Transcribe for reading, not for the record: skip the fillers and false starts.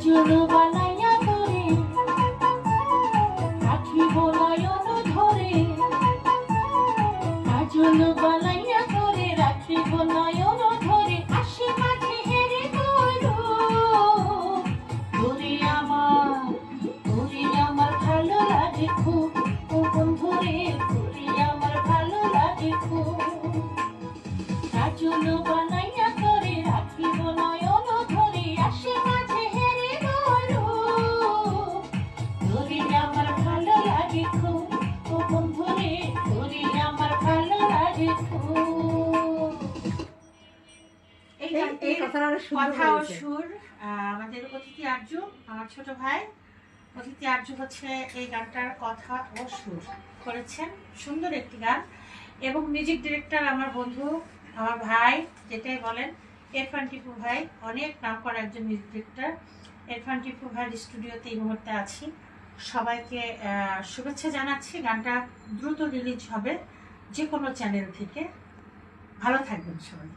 কাজল বানাইয়া করে রাখিব নয়ন ধরে, কাজল বানাইয়া করে রাখিব নয়ন ধরে, আসে মাঝে হেরে গরু ধরে আমার ভালো লাগে খুব, ও বন্ধুরে ধরে আমার ভালো লাগে খুব। কাজল বানাইয়া করে রাখিব নয়ন ধরে, আসে মাঝে হেরে গরু ধরে আমার ভালো লাগে খুব, ও বন্ধুরে ধরে আমার ভালো লাগে খুব। এই কথাটা কথা ও সুর আমাদের অতিথি আর্য, আমার ছোট ভাই অতিথি আর্য হচ্ছে এই গানটার কথা ও সুর করেছেন। সুন্দর একটি গান এবং মিউজিক ডিরেক্টর আমার বন্ধু, আমার ভাই, যেটাই বলেন ইরফান টিপু ভাই, অনেক নাম করা একজন মিউজিক ডিরেক্টর। ইরফান টিপু ভাইয়ের স্টুডিওতে এই মুহূর্তে আছি। সবাইকে শুভেচ্ছা জানাচ্ছি। গানটা দ্রুত রিলিজ হবে যে কোনো চ্যানেল থেকে। ভালো থাকবেন সবাই।